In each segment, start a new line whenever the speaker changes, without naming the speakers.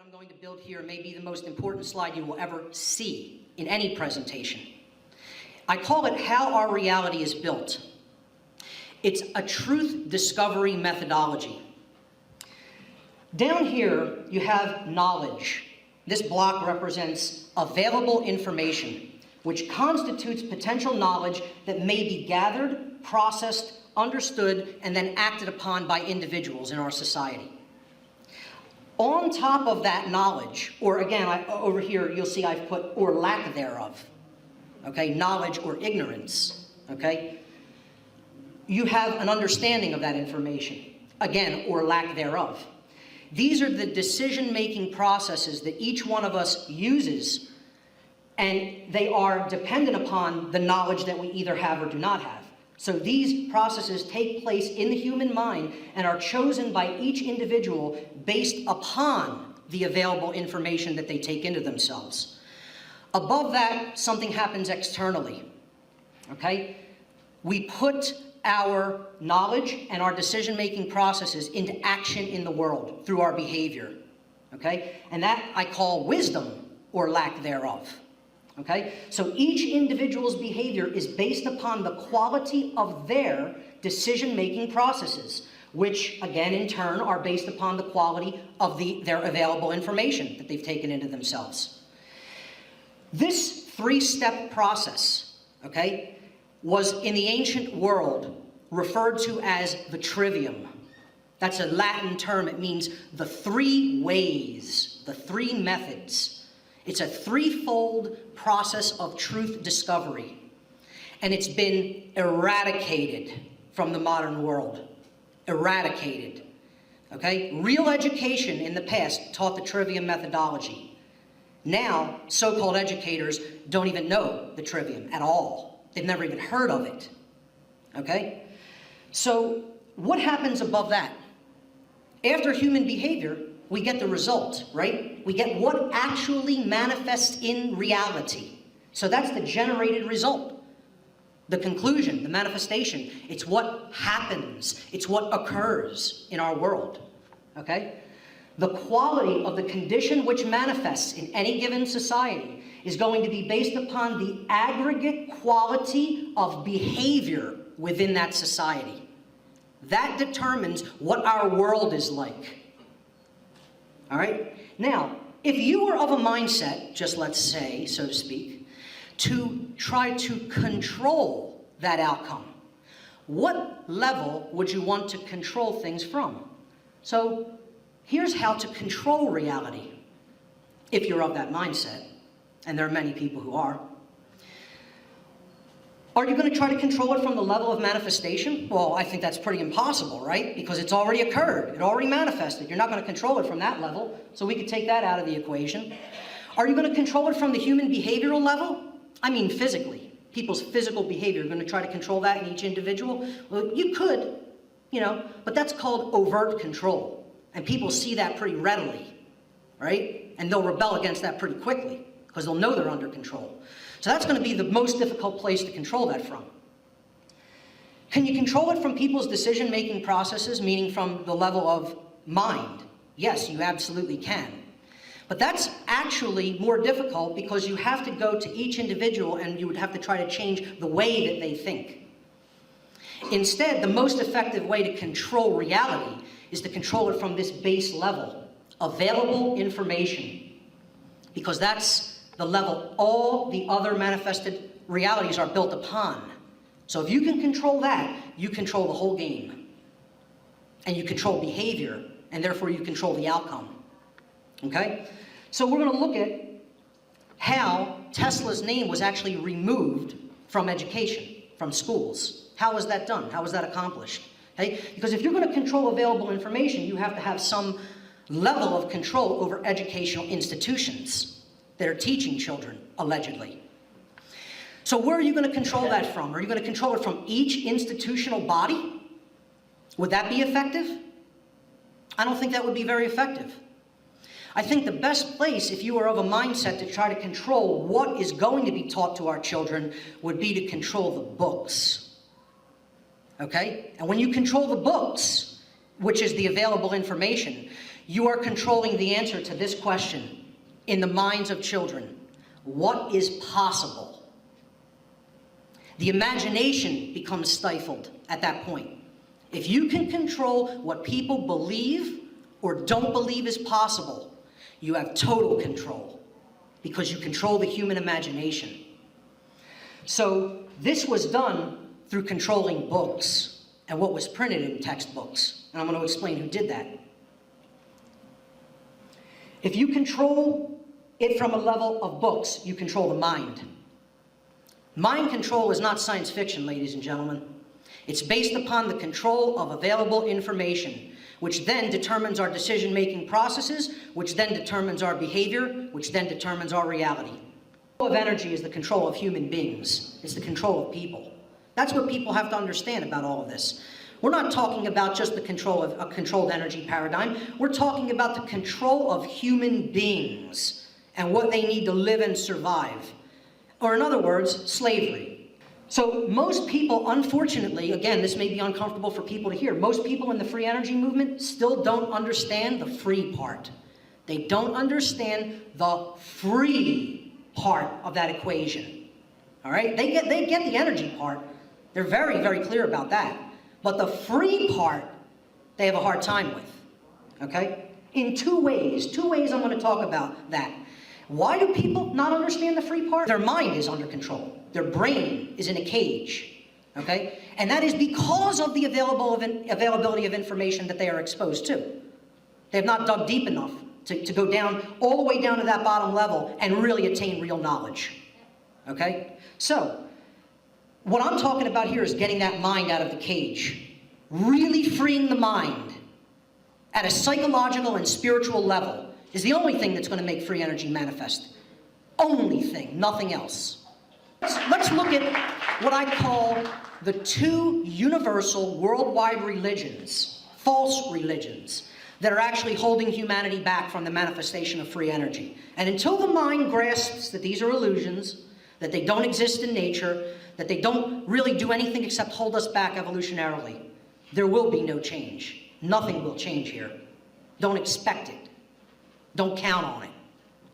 I'm going to build here may be the most important slide you will ever see in any presentation. I call it How Our Reality is Built. It's a truth discovery methodology. Down here, you have knowledge. This block represents available information, which constitutes potential knowledge that may be gathered, processed, understood, and then acted upon by individuals in our society. On top of that knowledge, or again, over here, you'll see I've put or lack thereof, okay, knowledge or ignorance, okay? You have an understanding of that information, again, or lack thereof. These are the decision-making processes that each one of us uses, and they are dependent upon the knowledge that we either have or do not have. So these processes take place in the human mind and are chosen by each individual based upon the available information that they take into themselves. Above that, something happens externally, okay? We put our knowledge and our decision-making processes into action in the world through our behavior, okay? And that I call wisdom or lack thereof. Okay? So each individual's behavior is based upon the quality of their decision-making processes, which, again, in turn, are based upon the quality of their available information that they've taken into themselves. This three-step process, okay, was in the ancient world referred to as the trivium. That's a Latin term. It means the three ways, the three methods. It's a threefold process of truth discovery, and it's been eradicated from the modern world. Eradicated, okay? Real education in the past taught the trivium methodology. Now, so-called educators don't even know the trivium at all. They've never even heard of it, okay? So what happens above that? After human behavior, we get the result, right? We get what actually manifests in reality. So that's the generated result. The conclusion, the manifestation. It's what happens. It's what occurs in our world, okay? The quality of the condition which manifests in any given society is going to be based upon the aggregate quality of behavior within that society. That determines what our world is like. All right? Now, if you were of a mindset, just let's say, so to speak, to try to control that outcome, what level would you want to control things from? So here's how to control reality, if you're of that mindset, and there are many people who are. Are you going to try to control it from the level of manifestation? Well, I think that's pretty impossible, right? Because it's already occurred. It already manifested. You're not going to control it from that level, so we could take that out of the equation. Are you going to control it from the human behavioral level? I mean physically. People's physical behavior. You're going to try to control that in each individual? Well, you could, you know, but that's called overt control. And people see that pretty readily, right? And they'll rebel against that pretty quickly, because they'll know they're under control. So that's going to be the most difficult place to control that from. Can you control it from people's decision-making processes, meaning from the level of mind? Yes, you absolutely can. But that's actually more difficult because you have to go to each individual and you would have to try to change the way that they think. Instead, the most effective way to control reality is to control it from this base level, available information, because that's the level all the other manifested realities are built upon. So if you can control that, you control the whole game. And you control behavior, and therefore you control the outcome. Okay? So we're going to look at how Tesla's name was actually removed from education, from schools. How was that done? How was that accomplished? Okay? Because if you're going to control available information, you have to have some level of control over educational institutions that are teaching children, allegedly. So where are you going to control that from? Are you going to control it from each institutional body? Would that be effective? I don't think that would be very effective. I think the best place, if you are of a mindset to try to control what is going to be taught to our children, would be to control the books. Okay? And when you control the books, which is the available information, you are controlling the answer to this question in the minds of children. What is possible? The imagination becomes stifled at that point. If you can control what people believe or don't believe is possible, you have total control, because you control the human imagination. So this was done through controlling books and what was printed in textbooks. And I'm going to explain who did that. If you control it from a level of books, you control the mind. Mind control is not science fiction, ladies and gentlemen. It's based upon the control of available information, which then determines our decision-making processes, which then determines our behavior, which then determines our reality. The control of energy is the control of human beings. It's the control of people. That's what people have to understand about all of this. We're not talking about just the control of a controlled energy paradigm. We're talking about the control of human beings and what they need to live and survive. Or in other words, slavery. So most people, unfortunately, again, this may be uncomfortable for people to hear, most people in the free energy movement still don't understand the free part. They don't understand the free part of that equation. All right? They get the energy part. They're very, very clear about that. But the free part, they have a hard time with. Okay? In two ways. Two ways I'm going to talk about that. Why do people not understand the free part? Their mind is under control. Their brain is in a cage, okay? And that is because of the availability of information that they are exposed to. They have not dug deep enough to go down, all the way down to that bottom level and really attain real knowledge, okay? So, what I'm talking about here is getting that mind out of the cage, really freeing the mind at a psychological and spiritual level is the only thing that's going to make free energy manifest. Only thing, nothing else. Let's look at what I call the two universal worldwide religions, false religions, that are actually holding humanity back from the manifestation of free energy. And until the mind grasps that these are illusions, that they don't exist in nature, that they don't really do anything except hold us back evolutionarily, there will be no change. Nothing will change here. Don't expect it. Don't count on it,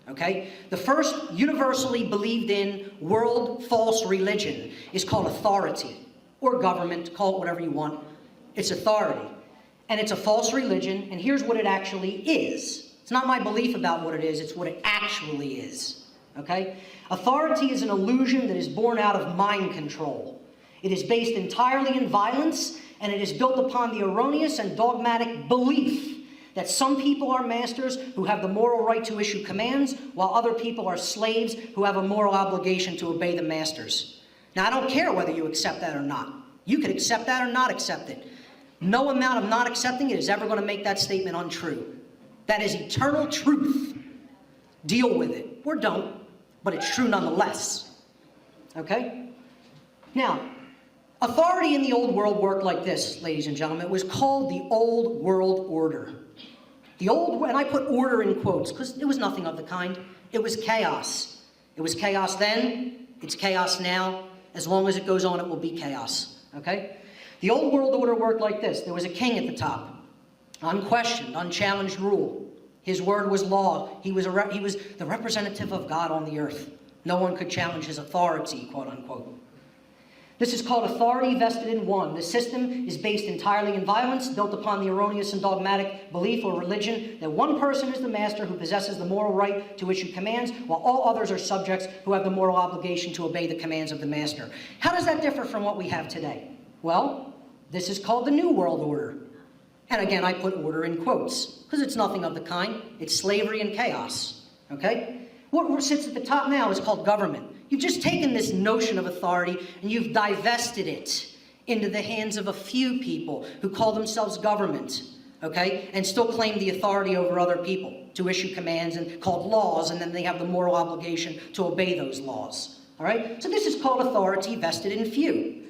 okay? The first universally believed in world false religion is called authority, or government, call it whatever you want. It's authority. And it's a false religion, and here's what it actually is. It's not my belief about what it is, it's what it actually is, okay? Authority is an illusion that is born out of mind control. It is based entirely in violence, and it is built upon the erroneous and dogmatic belief that some people are masters who have the moral right to issue commands, while other people are slaves who have a moral obligation to obey the masters. Now, I don't care whether you accept that or not. You could accept that or not accept it. No amount of not accepting it is ever going to make that statement untrue. That is eternal truth. Deal with it. Or don't, but it's true nonetheless. Okay? Now, authority in the old world worked like this, ladies and gentlemen. It was called the Old World Order. The old, and I put order in quotes because it was nothing of the kind. It was chaos. It was chaos then, it's chaos now. As long as it goes on, it will be chaos, okay? The old world order worked like this. There was a king at the top, unquestioned, unchallenged rule. His word was law. He was the representative of God on the earth. No one could challenge his authority, quote unquote. This is called authority vested in one. The system is based entirely in violence, built upon the erroneous and dogmatic belief or religion that one person is the master who possesses the moral right to issue commands, while all others are subjects who have the moral obligation to obey the commands of the master. How does that differ from what we have today? Well, this is called the New World Order. And again, I put order in quotes, because it's nothing of the kind. It's slavery and chaos, okay? What sits at the top now is called government. You've just taken this notion of authority and you've divested it into the hands of a few people who call themselves government, okay, and still claim the authority over other people to issue commands and called laws, and then they have the moral obligation to obey those laws, all right? So this is called authority vested in few.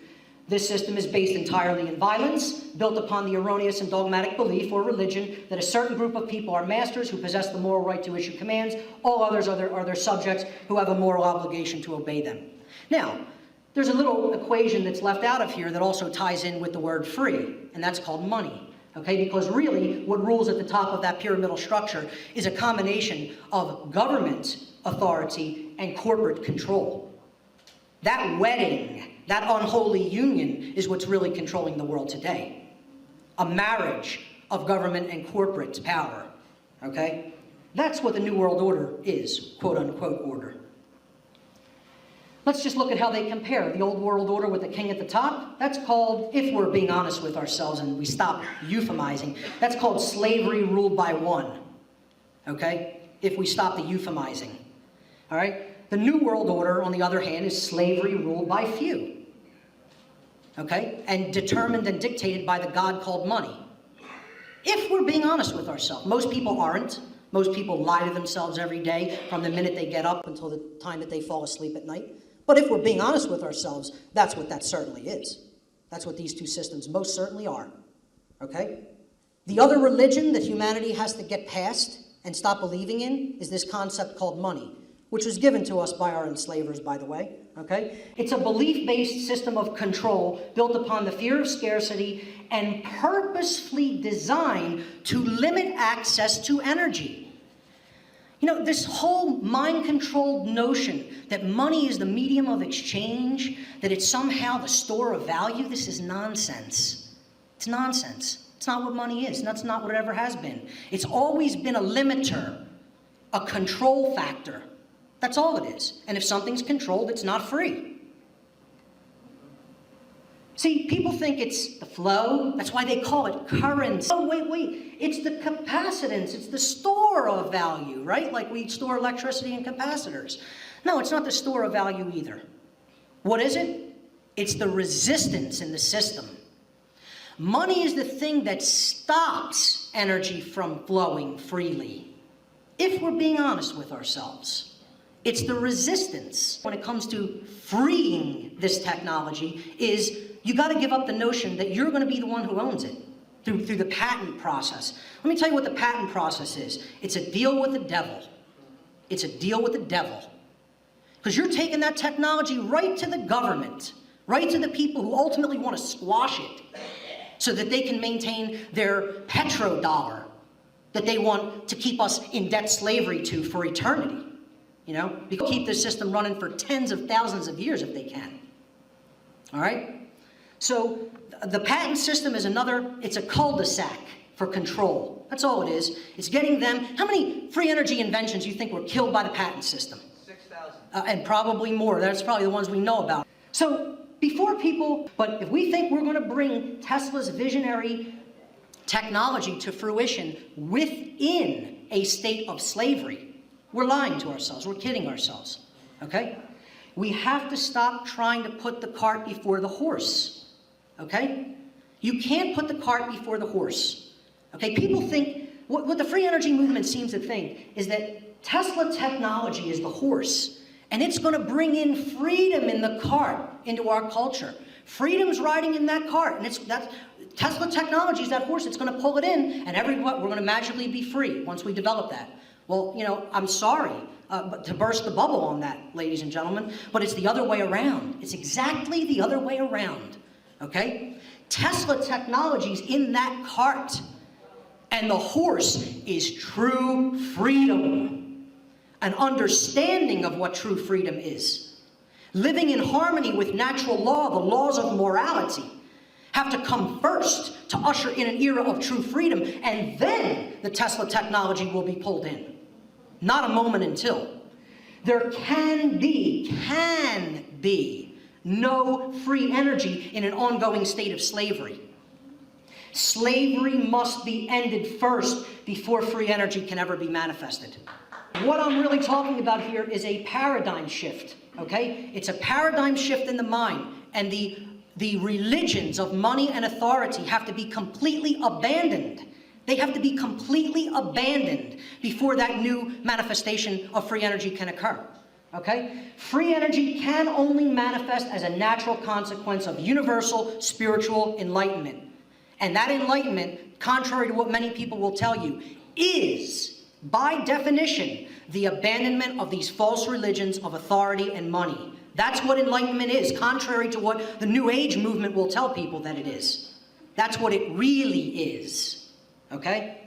This system is based entirely in violence, built upon the erroneous and dogmatic belief or religion that a certain group of people are masters who possess the moral right to issue commands. All others are their subjects who have a moral obligation to obey them. Now, there's a little equation that's left out of here that also ties in with the word free, and that's called money. Okay, because really what rules at the top of that pyramidal structure is a combination of government authority and corporate control. That wedding, that unholy union is what's really controlling the world today. A marriage of government and corporate power, okay? That's what the New World Order is, quote unquote order. Let's just look at how they compare. The old world order with the king at the top, that's called, if we're being honest with ourselves and we stop euphemizing, that's called slavery ruled by one, okay? If we stop the euphemizing, all right? The New World Order, on the other hand, is slavery ruled by few, okay? And determined and dictated by the god called money. If we're being honest with ourselves, most people aren't. Most people lie to themselves every day from the minute they get up until the time that they fall asleep at night. But if we're being honest with ourselves, that's what that certainly is. That's what these two systems most certainly are, okay? The other religion that humanity has to get past and stop believing in is this concept called money, which was given to us by our enslavers, by the way, okay? It's a belief-based system of control built upon the fear of scarcity and purposefully designed to limit access to energy. You know, this whole mind-controlled notion that money is the medium of exchange, that it's somehow the store of value, this is nonsense. It's nonsense. It's not what money is, and that's not what it ever has been. It's always been a limiter, a control factor. That's all it is. And if something's controlled, it's not free. See, people think it's the flow. That's why they call it currency. Oh, wait. It's the capacitance. It's the store of value, right? Like we store electricity in capacitors. No, it's not the store of value either. What is it? It's the resistance in the system. Money is the thing that stops energy from flowing freely, if we're being honest with ourselves. It's the resistance when it comes to freeing this technology is you got to give up the notion that you're going to be the one who owns it through the patent process. Let me tell you what the patent process is. It's a deal with the devil. It's a deal with the devil. Because you're taking that technology right to the government, right to the people who ultimately want to squash it so that they can maintain their petrodollar that they want to keep us in debt slavery to for eternity. You know, because keep this system running for tens of thousands of years if they can. All right? So the patent system is it's a cul-de-sac for control. That's all it is. It's getting them, how many free energy inventions do you think were killed by the patent system?
6,000.
And probably more. That's probably the ones we know about. So but if we think we're going to bring Tesla's visionary technology to fruition within a state of slavery, we're lying to ourselves. We're kidding ourselves, okay? We have to stop trying to put the cart before the horse, okay? You can't put the cart before the horse, okay? People think, what the free energy movement seems to think is that Tesla technology is the horse, and it's going to bring in freedom in the cart into our culture. Freedom's riding in that cart, and Tesla technology is that horse. It's going to pull it in, and we're going to magically be free once we develop that. Well, you know, I'm sorry to burst the bubble on that, ladies and gentlemen, but it's the other way around. It's exactly the other way around, okay? Tesla technology's in that cart, and the horse is true freedom, an understanding of what true freedom is. Living in harmony with natural law, the laws of morality, have to come first to usher in an era of true freedom, and then the Tesla technology will be pulled in. Not a moment until. There can be no free energy in an ongoing state of slavery. Slavery must be ended first before free energy can ever be manifested. What I'm really talking about here is a paradigm shift, okay? It's a paradigm shift in the mind, and the religions of money and authority have to be completely abandoned. They have to be completely abandoned before that new manifestation of free energy can occur, okay? Free energy can only manifest as a natural consequence of universal spiritual enlightenment. And that enlightenment, contrary to what many people will tell you, is, by definition, the abandonment of these false religions of authority and money. That's what enlightenment is, contrary to what the New Age movement will tell people that it is. That's what it really is, okay?